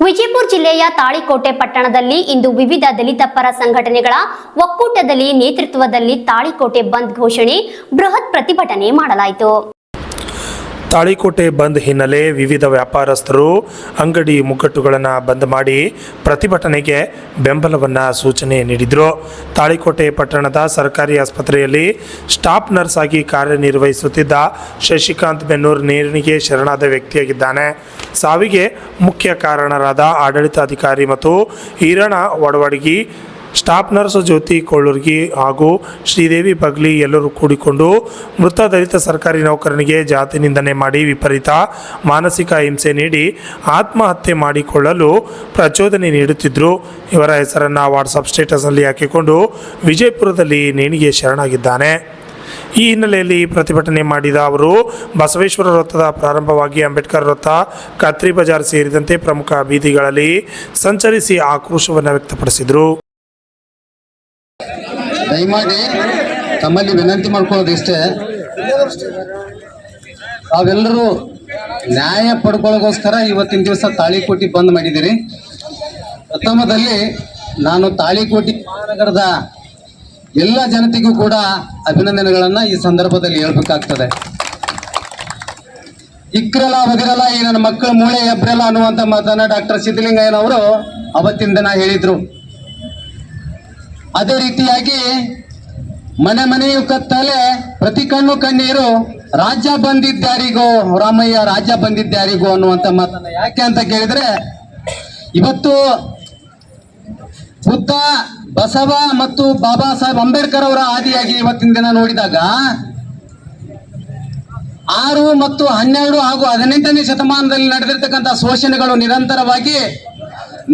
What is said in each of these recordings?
ವಿಜಯಪುರ ಜಿಲ್ಲೆಯ ತಾಳಿಕೋಟೆ ಪಟ್ಟಣದಲ್ಲಿ ಇಂದು ವಿವಿಧ ದಲಿತ ಪರ ಸಂಘಟನೆಗಳ ಒಕ್ಕೂಟದಲ್ಲಿ ನೇತೃತ್ವದಲ್ಲಿ ತಾಳಿಕೋಟೆ ಬಂದ್ ಘೋಷಣೆ ಬೃಹತ್ ಪ್ರತಿಭಟನೆ ಮಾಡಲಾಯಿತು. ತಾಳಿಕೋಟೆ ಬಂದ್ ಹಿನ್ನೆಲೆ ವಿವಿಧ ವ್ಯಾಪಾರಸ್ಥರು ಅಂಗಡಿ ಮುಗ್ಗಟ್ಟುಗಳನ್ನು ಬಂದ್ ಮಾಡಿ ಪ್ರತಿಭಟನೆಗೆ ಬೆಂಬಲವನ್ನು ಸೂಚನೆ ನೀಡಿದರು. ತಾಳಿಕೋಟೆ ಪಟ್ಟಣದ ಸರ್ಕಾರಿ ಆಸ್ಪತ್ರೆಯಲ್ಲಿ ಸ್ಟಾಫ್ ನರ್ಸ್ ಆಗಿ ಕಾರ್ಯನಿರ್ವಹಿಸುತ್ತಿದ್ದ ಶಶಿಕಾಂತ್ ಬೆನ್ನೂರ್ ನೇಣಿಗೆ ಶರಣಾದ ವ್ಯಕ್ತಿಯಾಗಿದ್ದಾನೆ. ಸಾವಿಗೆ ಮುಖ್ಯ ಕಾರಣರಾದ ಆಡಳಿತಾಧಿಕಾರಿ ಮತ್ತು ಈರಣ್ಣ ವಡವಡಗಿ, ಸ್ಟಾಫ್ ನರ್ಸ್ ಜ್ಯೋತಿ ಕೊಳ್ಳುರ್ಗಿ ಹಾಗೂ ಶ್ರೀದೇವಿ ಬಗ್ಲಿ ಎಲ್ಲರೂ ಕೂಡಿಕೊಂಡು ಮೃತ ದಲಿತ ಸರ್ಕಾರಿ ನೌಕರನಿಗೆ ಜಾತಿ ನಿಂದನೆ ಮಾಡಿ ವಿಪರೀತ ಮಾನಸಿಕ ಹಿಂಸೆ ನೀಡಿ ಆತ್ಮಹತ್ಯೆ ಮಾಡಿಕೊಳ್ಳಲು ಪ್ರಚೋದನೆ ನೀಡುತ್ತಿದ್ದರು. ಇವರ ಹೆಸರನ್ನು ವಾಟ್ಸಪ್ ಸ್ಟೇಟಸ್ನಲ್ಲಿ ಹಾಕಿಕೊಂಡು ವಿಜಯಪುರದಲ್ಲಿ ನೇಣಿಗೆ ಶರಣಾಗಿದ್ದಾನೆ. ಈ ಹಿನ್ನೆಲೆಯಲ್ಲಿ ಪ್ರತಿಭಟನೆ ಮಾಡಿದ ಅವರು ಬಸವೇಶ್ವರ ವೃತ್ತದ ಪ್ರಾರಂಭವಾಗಿ ಅಂಬೇಡ್ಕರ್ ವೃತ್ತ, ಕತ್ರಿ ಬಜಾರ್ ಸೇರಿದಂತೆ ಪ್ರಮುಖ ಬೀದಿಗಳಲ್ಲಿ ಸಂಚರಿಸಿ ಆಕ್ರೋಶವನ್ನು ವ್ಯಕ್ತಪಡಿಸಿದರು. ದಯಮಾಡಿ ತಮ್ಮಲ್ಲಿ ವಿನಂತಿ ಮಾಡ್ಕೊಳ್ಳೋದಿಷ್ಟೇ, ತಾವೆಲ್ಲರೂ ನ್ಯಾಯ ಪಡ್ಕೊಳ್ಳೋಗೋಸ್ಕರ ಇವತ್ತಿನ ದಿವಸ ತಾಳಿಕೋಟೆ ಬಂದ್ ಮಾಡಿದ್ದೀರಿ. ಪ್ರಥಮದಲ್ಲಿ ನಾನು ತಾಳಿಕೋಟೆ ಮಹಾನಗರದ ಎಲ್ಲ ಜನತೆಗೂ ಕೂಡ ಅಭಿನಂದನೆಗಳನ್ನ ಈ ಸಂದರ್ಭದಲ್ಲಿ ಹೇಳ್ಬೇಕಾಗ್ತದೆ. ಇಕ್ರಲ್ಲ ಬದಿರಲ್ಲ ಈ ನನ್ನ ಮಕ್ಕಳ ಮೂಳೆ ಎಬ್ರಲ್ಲ ಅನ್ನುವಂತ ಮಾತನ್ನ ಡಾಕ್ಟರ್ ಸಿದ್ದಲಿಂಗಯ್ಯನವರು ಅವತ್ತಿನ ದಿನ ಹೇಳಿದ್ರು. ಅದೇ ರೀತಿಯಾಗಿ ಮನೆ ಮನೆಯು ಕತ್ತಲೆ ಪ್ರತಿ ಕಣ್ಣು ಕಣ್ಣೀರು, ರಾಜ್ಯ ಬಂದಿದ್ದಾರಿಗೋ ರಾಮಯ್ಯ ರಾಜ್ಯ ಬಂದಿದ್ದಾರಿಗೋ ಅನ್ನುವಂತ ಮಾತನ್ನ ಯಾಕೆ ಅಂತ ಕೇಳಿದ್ರೆ, ಇವತ್ತು ಬುದ್ಧ, ಬಸವ ಮತ್ತು ಬಾಬಾ ಸಾಹೇಬ್ ಅಂಬೇಡ್ಕರ್ ಅವರ ಆದಿಯಾಗಿ ಇವತ್ತಿನ ದಿನ ನೋಡಿದಾಗ 6 ಮತ್ತು 12 ಹಾಗೂ 18ನೇ ಶತಮಾನದಲ್ಲಿ ನಡೆದಿರ್ತಕ್ಕಂಥ ಶೋಷಣೆಗಳು ನಿರಂತರವಾಗಿ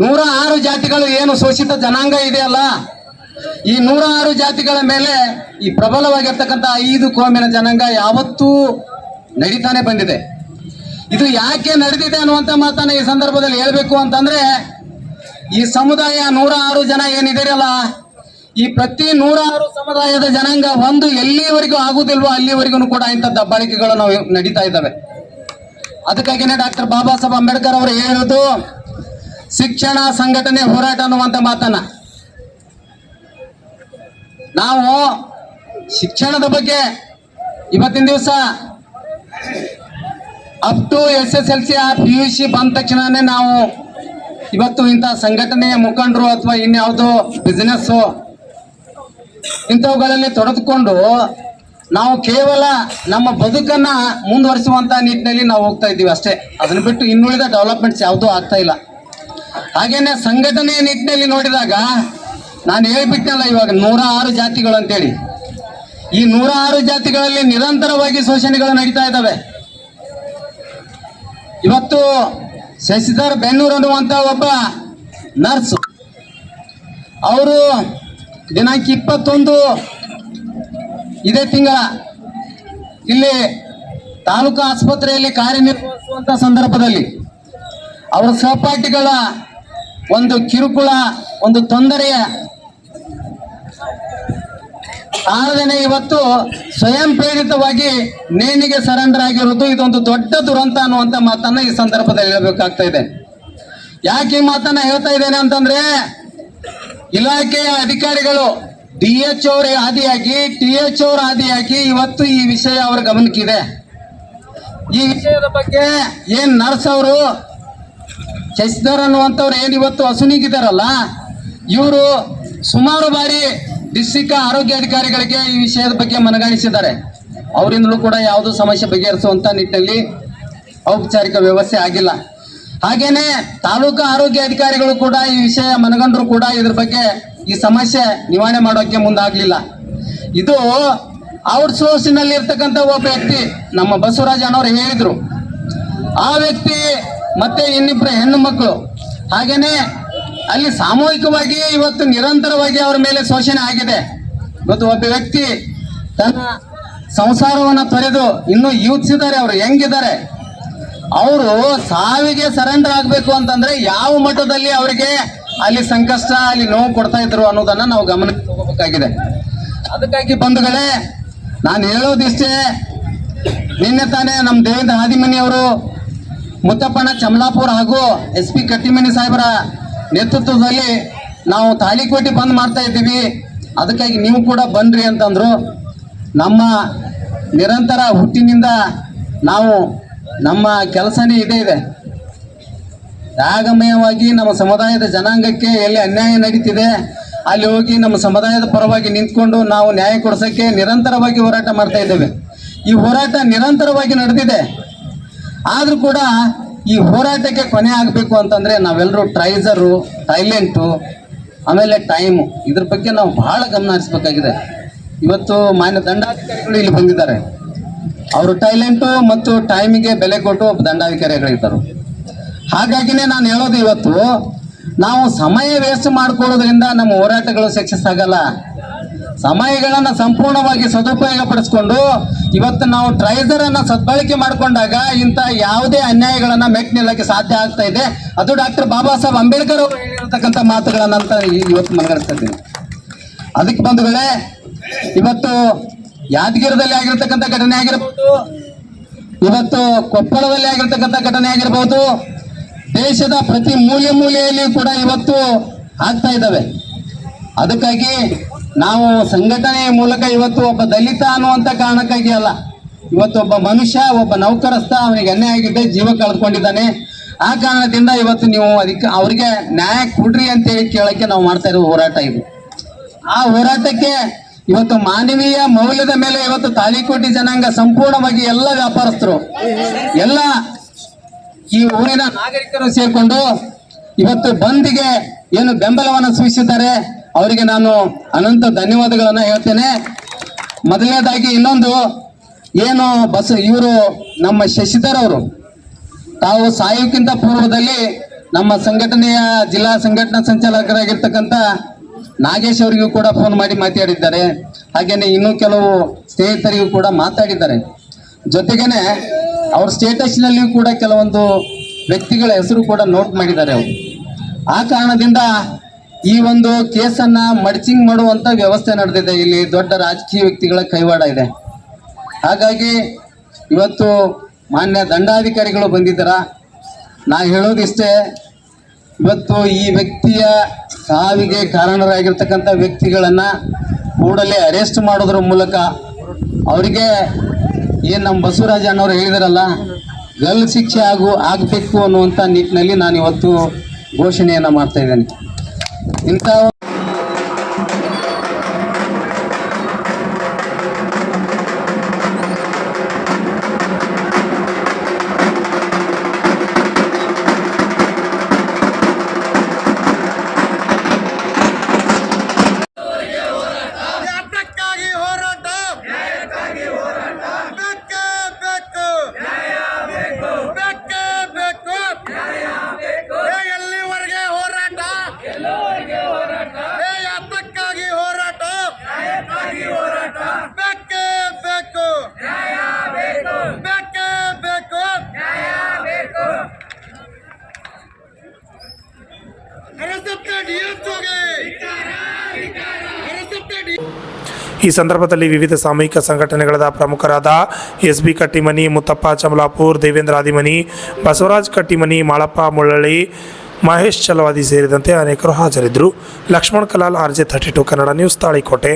106 ಜಾತಿಗಳು ಏನು ಶೋಷಿತ ಜನಾಂಗ ಇದೆಯಲ್ಲ, ಈ 106 ಜಾತಿಗಳ ಮೇಲೆ ಈ ಪ್ರಬಲವಾಗಿರ್ತಕ್ಕಂಥ 5 ಕೋಮಿನ ಜನಾಂಗ ಯಾವತ್ತೂ ನಡೀತಾನೆ ಬಂದಿದೆ. ಇದು ಯಾಕೆ ನಡೆದಿದೆ ಅನ್ನುವಂಥ ಮಾತನ್ನ ಈ ಸಂದರ್ಭದಲ್ಲಿ ಹೇಳ್ಬೇಕು ಅಂತಂದ್ರೆ, ಈ ಸಮುದಾಯ 106 ಜನ ಏನಿದಿರಲ್ಲ, ಈ ಪ್ರತಿ 106 ಸಮುದಾಯದ ಜನಾಂಗ ಒಂದು ಎಲ್ಲಿವರೆಗೂ ಆಗುದಿಲ್ವೋ ಅಲ್ಲಿವರೆಗೂ ಕೂಡ ಇಂಥ ದಬ್ಬಾಳಿಕೆಗಳು ನಾವು ನಡೀತಾ ಇದ್ದಾವೆ. ಅದಕ್ಕಾಗಿನೇ ಡಾಕ್ಟರ್ ಬಾಬಾ ಸಾಹೇಬ್ ಅಂಬೇಡ್ಕರ್ ಅವರು ಹೇಳಿರೋದು ಶಿಕ್ಷಣ, ಸಂಘಟನೆ, ಹೋರಾಟ ಅನ್ನುವಂಥ ಮಾತನ್ನ. ನಾವು ಶಿಕ್ಷಣದ ಬಗ್ಗೆ ಇವತ್ತಿನ ದಿವಸ ಅಪ್ ಟು SSLC PUC ಬಂದ ತಕ್ಷಣನೇ ನಾವು ಇವತ್ತು ಇಂಥ ಸಂಘಟನೆಯ ಮುಖಂಡರು ಅಥವಾ ಇನ್ಯಾವುದೋ ಬಿಸಿನೆಸ್ ಇಂಥವುಗಳಲ್ಲಿ ತೊಡೆದುಕೊಂಡು ನಾವು ಕೇವಲ ನಮ್ಮ ಬದುಕನ್ನ ಮುಂದುವರಿಸುವಂತ ನಿಟ್ಟಿನಲ್ಲಿ ನಾವು ಹೋಗ್ತಾ ಇದ್ದೀವಿ ಅಷ್ಟೇ. ಅದನ್ನ ಬಿಟ್ಟು ಇನ್ನುಳಿದ ಡೆವಲಪ್ಮೆಂಟ್ಸ್ ಯಾವುದೂ ಆಗ್ತಾ ಇಲ್ಲ. ಹಾಗೇನೆ ಸಂಘಟನೆಯ ನಿಟ್ಟಿನಲ್ಲಿ ನೋಡಿದಾಗ ನಾನು ಹೇಳ್ಬಿಟ್ಟನಲ್ಲ, ಇವಾಗ 106 ಜಾತಿಗಳು ಅಂತೇಳಿ, ಈ 106 ಜಾತಿಗಳಲ್ಲಿ ನಿರಂತರವಾಗಿ ಶೋಷಣೆಗಳು ನಡೀತಾ ಇದ್ದಾವೆ. ಇವತ್ತು ಶಶಿಧರ್ ಬೆನ್ನೂರ್ ಅನ್ನುವಂತ ಒಬ್ಬ ನರ್ಸ್, ಅವರು ದಿನಾಂಕ 21 ಇದೇ ತಿಂಗಳ ಇಲ್ಲಿ ತಾಲೂಕು ಆಸ್ಪತ್ರೆಯಲ್ಲಿ ಕಾರ್ಯನಿರ್ವಹಿಸುವಂತ ಸಂದರ್ಭದಲ್ಲಿ ಅವರ ಸಹಪಾಠಿಗಳ ಒಂದು ಕಿರುಕುಳ, ಒಂದು ತೊಂದರೆಯ ಕಾರಣನೇ ಇವತ್ತು ಸ್ವಯಂ ಪ್ರೇರಿತವಾಗಿ ನೇಣಿಗೆ ಸರೆಂಡರ್ ಆಗಿರುವುದು ಇದೊಂದು ದೊಡ್ಡ ದುರಂತ ಅನ್ನುವಂತ ಮಾತನ್ನ ಈ ಸಂದರ್ಭದಲ್ಲಿ ಹೇಳಬೇಕಾಗ್ತಾ ಇದೆ. ಯಾಕೆ ಈ ಮಾತನ್ನ ಹೇಳ್ತಾ ಇದ್ದೇನೆ ಅಂತಂದ್ರೆ, ಇಲಾಖೆಯ ಅಧಿಕಾರಿಗಳು DH ಅವರ ಆದಿಯಾಗಿ TH ಅವರ ಆದಿಯಾಗಿ ಇವತ್ತು ಈ ವಿಷಯ ಅವರ ಗಮನಕ್ಕಿದೆ. ಈ ವಿಷಯದ ಬಗ್ಗೆ ಏನ್ ನರ್ಸ್ ಅವರು ಶಶಿಧರ್ ಅನ್ನುವಂಥವ್ರು ಏನ್ ಇವತ್ತು ಅಸುನೀಗಿದಾರಲ್ಲ, ಇವರು ಸುಮಾರು ಬಾರಿ ಡಿಸ್ಟ್ರಿಕ್ಟ್ ಆರೋಗ್ಯಾಧಿಕಾರಿಗಳಿಗೆ ಈ ವಿಷಯದ ಬಗ್ಗೆ ಮನಗಾಣಿಸಿದ್ದಾರೆ. ಅವರಿಂದಲೂ ಕೂಡ ಯಾವುದೂ ಸಮಸ್ಯೆ ಬಗೆಹರಿಸುವಂತ ನಿಟ್ಟಿನಲ್ಲಿ ಔಪಚಾರಿಕ ವ್ಯವಸ್ಥೆ ಆಗಿಲ್ಲ. ಹಾಗೇನೆ ತಾಲೂಕು ಆರೋಗ್ಯಾಧಿಕಾರಿಗಳು ಕೂಡ ಈ ವಿಷಯ ಮನಗಂಡ್ರು ಕೂಡ ಇದ್ರ ಬಗ್ಗೆ ಈ ಸಮಸ್ಯೆ ನಿವಾರಣೆ ಮಾಡೋಕೆ ಮುಂದಾಗ್ಲಿಲ್ಲ. ಇದು ಔಟ್ಸೋರ್ಸಿನಲ್ಲಿ ಇರ್ತಕ್ಕಂಥ ಒಬ್ಬ ವ್ಯಕ್ತಿ, ನಮ್ಮ ಬಸವರಾಜ್ ಅಣ್ಣವ್ರು ಹೇಳಿದ್ರು, ಆ ವ್ಯಕ್ತಿ ಮತ್ತೆ ಇನ್ನಿಬ್ಬರು ಹೆಣ್ಣು ಮಕ್ಕಳು, ಹಾಗೇನೆ ಅಲ್ಲಿ ಸಾಮೂಹಿಕವಾಗಿ ಇವತ್ತು ನಿರಂತರವಾಗಿ ಅವರ ಮೇಲೆ ಶೋಷಣೆ ಆಗಿದೆ. ಇವತ್ತು ಒಬ್ಬ ವ್ಯಕ್ತಿ ತನ್ನ ಸಂಸಾರವನ್ನ ತೊರೆದು ಇನ್ನೂ ಯೂತ್ಸ್ ಇದ್ದಾರೆ, ಅವರು ಹೆಂಗಿದ್ದಾರೆ, ಅವರು ಸಾವಿಗೆ ಸರೆಂಡರ್ ಆಗ್ಬೇಕು ಅಂತಂದ್ರೆ ಯಾವ ಮಟ್ಟದಲ್ಲಿ ಅವರಿಗೆ ಅಲ್ಲಿ ಸಂಕಷ್ಟ, ಅಲ್ಲಿ ನೋವು ಕೊಡ್ತಾ ಇದ್ರು ಅನ್ನೋದನ್ನ ನಾವು ಗಮನಕ್ಕೆ ತಗೋಬೇಕಾಗಿದೆ. ಅದಕ್ಕಾಗಿ ಬಂಧುಗಳೇ, ನಾನು ಹೇಳೋದಿಷ್ಟೇ, ನಿನ್ನೆ ತಾನೇ ನಮ್ಮ ದೇವೇಂದ್ರ ಹಾದಿಮನಿ ಅವರು ಮುತ್ತಪ್ಪಣ್ಣ ಚಮಲಾಪುರ ಹಾಗೂ SP ಕಟ್ಟಿಮನಿ ಸಾಹೇಬರ ನೇತೃತ್ವದಲ್ಲಿ ನಾವು ತಾಳಿಕೋಟೆ ಬಂದ್ ಮಾಡ್ತಾ ಇದ್ದೀವಿ, ಅದಕ್ಕಾಗಿ ನೀವು ಕೂಡ ಬನ್ರಿ ಅಂತಂದ್ರು. ನಮ್ಮ ನಿರಂತರ ಹುಟ್ಟಿನಿಂದ ನಾವು ನಮ್ಮ ಕೆಲಸನೇ ಇದೆ. ರಾಗಮಯವಾಗಿ ನಮ್ಮ ಸಮುದಾಯದ ಜನಾಂಗಕ್ಕೆ ಎಲ್ಲಿ ಅನ್ಯಾಯ ನಡೀತಿದೆ ಅಲ್ಲಿ ಹೋಗಿ ನಮ್ಮ ಸಮುದಾಯದ ಪರವಾಗಿ ನಿಂತ್ಕೊಂಡು ನಾವು ನ್ಯಾಯ ಕೊಡಿಸೋಕ್ಕೆ ನಿರಂತರವಾಗಿ ಹೋರಾಟ ಮಾಡ್ತಾ ಇದ್ದೇವೆ. ಈ ಹೋರಾಟ ನಿರಂತರವಾಗಿ ನಡೆದಿದೆ. ಆದರೂ ಕೂಡ ಈ ಹೋರಾಟಕ್ಕೆ ಕೊನೆ ಆಗಬೇಕು ಅಂತಂದರೆ ನಾವೆಲ್ಲರೂ ಟ್ರೈಸರು, ಸೈಲೆಂಟು, ಆಮೇಲೆ ಟೈಮು, ಇದ್ರ ಬಗ್ಗೆ ನಾವು ಬಹಳ ಗಮನ ಹರಿಸಬೇಕಾಗಿದೆ. ಇವತ್ತು ಮಾನ್ಯ ದಂಡಾಧಿಕಾರಿಗಳು ಇಲ್ಲಿ ಬಂದಿದ್ದಾರೆ. ಅವರು ಟೈಲೆಂಟು ಮತ್ತು ಟೈಮಿಗೆ ಬೆಲೆ ಕೊಟ್ಟು ದಂಡಾಧಿಕಾರಿಗಳಿದ್ದರು. ಹಾಗಾಗಿನೇ ನಾನು ಹೇಳೋದು, ಇವತ್ತು ನಾವು ಸಮಯ ವೇಸ್ಟ್ ಮಾಡ್ಕೊಳ್ಳೋದ್ರಿಂದ ನಮ್ಮ ಹೋರಾಟಗಳು ಸಕ್ಸಸ್ ಆಗಲ್ಲ. ಸಮಯಗಳನ್ನು ಸಂಪೂರ್ಣವಾಗಿ ಸದುಪಯೋಗ ಪಡಿಸ್ಕೊಂಡು ಇವತ್ತು ನಾವು ಟ್ರೈಸರನ್ನು ಸದ್ಬಳಕೆ ಮಾಡಿಕೊಂಡಾಗ ಇಂಥ ಯಾವುದೇ ಅನ್ಯಾಯಗಳನ್ನು ಮೆಟ್ ನಿಲ್ಲಕ್ಕೆ ಸಾಧ್ಯ ಆಗ್ತಾ ಇದೆ. ಅದು ಡಾಕ್ಟರ್ ಬಾಬಾ ಸಾಹೇಬ್ ಅಂಬೇಡ್ಕರ್ ಅವರು ಹೇಳಿರ್ತಕ್ಕಂಥ ಮಾತುಗಳನ್ನಂತ ಇವತ್ತು ಮನಗಣಿಸ್ತಾ ಇದ್ದೀನಿ. ಅದಕ್ಕೆ ಬಂಧುಗಳೇ, ಇವತ್ತು ಯಾದಗಿರದಲ್ಲಿ ಆಗಿರ್ತಕ್ಕಂಥ ಘಟನೆ ಆಗಿರ್ಬೋದು, ಇವತ್ತು ಕೊಪ್ಪಳದಲ್ಲಿ ಆಗಿರ್ತಕ್ಕಂಥ ಘಟನೆ ಆಗಿರ್ಬೋದು, ದೇಶದ ಪ್ರತಿ ಮೂಲೆಯಲ್ಲಿ ಕೂಡ ಇವತ್ತು ಆಗ್ತಾ ಇದ್ದಾವೆ. ಅದಕ್ಕಾಗಿ ನಾವು ಸಂಘಟನೆಯ ಮೂಲಕ ಇವತ್ತು ಒಬ್ಬ ದಲಿತ ಅನ್ನುವಂಥ ಕಾರಣಕ್ಕಾಗಿ ಅಲ್ಲ, ಇವತ್ತು ಒಬ್ಬ ಮನುಷ್ಯ, ಒಬ್ಬ ನೌಕರಸ್ಥ, ಅವನಿಗೆ ಅನ್ಯಾಯ ಆಗಿದೆ, ಜೀವ ಕಳೆದುಕೊಂಡಿದ್ದಾನೆ. ಆ ಕಾರಣದಿಂದ ಇವತ್ತು ನೀವು ಅದಕ್ಕೆ ಅವರಿಗೆ ನ್ಯಾಯ ಕೊಡ್ರಿ ಅಂತೇಳಿ ಕೇಳಕ್ಕೆ ನಾವು ಮಾಡ್ತಾ ಇರೋ ಹೋರಾಟ ಇದು. ಆ ಹೋರಾಟಕ್ಕೆ ಇವತ್ತು ಮಾನವೀಯ ಮೌಲ್ಯದ ಮೇಲೆ ಇವತ್ತು ತಾಳಿಕೋಟೆ ಜನಾಂಗ ಸಂಪೂರ್ಣವಾಗಿ ಎಲ್ಲ ವ್ಯಾಪಾರಸ್ಥರು, ಎಲ್ಲ ಈ ಊರಿನ ನಾಗರಿಕರು ಸೇರ್ಕೊಂಡು ಇವತ್ತು ಬಂದ್ಗೆ ಏನು ಬೆಂಬಲವನ್ನು ಸೂಚಿಸಿದ್ದಾರೆ ಅವರಿಗೆ ನಾನು ಅನಂತ ಧನ್ಯವಾದಗಳನ್ನು ಹೇಳ್ತೇನೆ. ಮೊದಲನೇದಾಗಿ ಇನ್ನೊಂದು ಏನು ಇವರು ನಮ್ಮ ಶಶಿಧರ್ ಅವರು ತಾವು ಸಾಯೋಕ್ಕಿಂತ ಪೂರ್ವದಲ್ಲಿ ನಮ್ಮ ಸಂಘಟನೆಯ ಜಿಲ್ಲಾ ಸಂಘಟನಾ ಸಂಚಾಲಕರಾಗಿರ್ತಕ್ಕಂಥ ನಾಗೇಶ್ ಅವರಿಗೂ ಕೂಡ ಫೋನ್ ಮಾಡಿ ಮಾತಾಡಿದ್ದಾರೆ. ಹಾಗೇನೆ ಇನ್ನೂ ಕೆಲವು ಸ್ನೇಹಿತರಿಗೂ ಕೂಡ ಮಾತಾಡಿದ್ದಾರೆ. ಜೊತೆಗೇನೆ ಅವ್ರ ಸ್ಟೇಟಸ್ನಲ್ಲಿಯೂ ಕೂಡ ಕೆಲವೊಂದು ವ್ಯಕ್ತಿಗಳ ಹೆಸರು ಕೂಡ ನೋಟ್ ಮಾಡಿದ್ದಾರೆ ಅವರು. ಆ ಕಾರಣದಿಂದ ಈ ಒಂದು ಕೇಸನ್ನು ಮಡ್ಚಿಂಗ್ ಮಾಡುವಂಥ ವ್ಯವಸ್ಥೆ ನಡೆದಿದೆ. ಇಲ್ಲಿ ದೊಡ್ಡ ರಾಜಕೀಯ ವ್ಯಕ್ತಿಗಳ ಕೈವಾಡ ಇದೆ. ಹಾಗಾಗಿ ಇವತ್ತು ಮಾನ್ಯ ದಂಡಾಧಿಕಾರಿಗಳು ಬಂದಿದ್ದಾರ. ನಾ ಹೇಳೋದಿಷ್ಟೇ, ಇವತ್ತು ಈ ವ್ಯಕ್ತಿಯ ಸಾವಿಗೆ ಕಾರಣರಾಗಿರ್ತಕ್ಕಂಥ ವ್ಯಕ್ತಿಗಳನ್ನು ಕೂಡಲೇ ಅರೆಸ್ಟ್ ಮಾಡೋದ್ರ ಮೂಲಕ ಅವರಿಗೆ ಏನು ನಮ್ಮ ಬಸವರಾಜ ಅಣ್ಣವ್ರು ಹೇಳಿದಾರಲ್ಲ, ಗಲ್ಲು ಶಿಕ್ಷೆ ಆಗಬೇಕು ಅನ್ನುವಂಥ ನಿಟ್ಟಿನಲ್ಲಿ ನಾನು ಇವತ್ತು ಘೋಷಣೆಯನ್ನು ಮಾಡ್ತಾ ಇದ್ದೇನೆ. ಇಂಥ ಈ ಸಂದರ್ಭದಲ್ಲಿ ವಿವಿಧ ಸಾಮೂಹಿಕ ಸಂಘಟನೆಗಳಾದ ಪ್ರಮುಖರಾದ SB ಕಟ್ಟಿಮನಿ, ಮುತ್ತಪ್ಪ ಚಮಲಾಪುರ್, ದೇವೇಂದ್ರ ಆದಿಮನಿ, ಬಸವರಾಜ್ ಕಟ್ಟಿಮನಿ, ಮಾಳಪ್ಪ ಮುಳ್ಳಳ್ಳಿ, ಮಹೇಶ್ ಚಲವಾದಿ ಸೇರಿದಂತೆ ಅನೇಕರು ಹಾಜರಿದ್ದರು. Lakshman Kalal, RJ32 Kannada news, Talikote.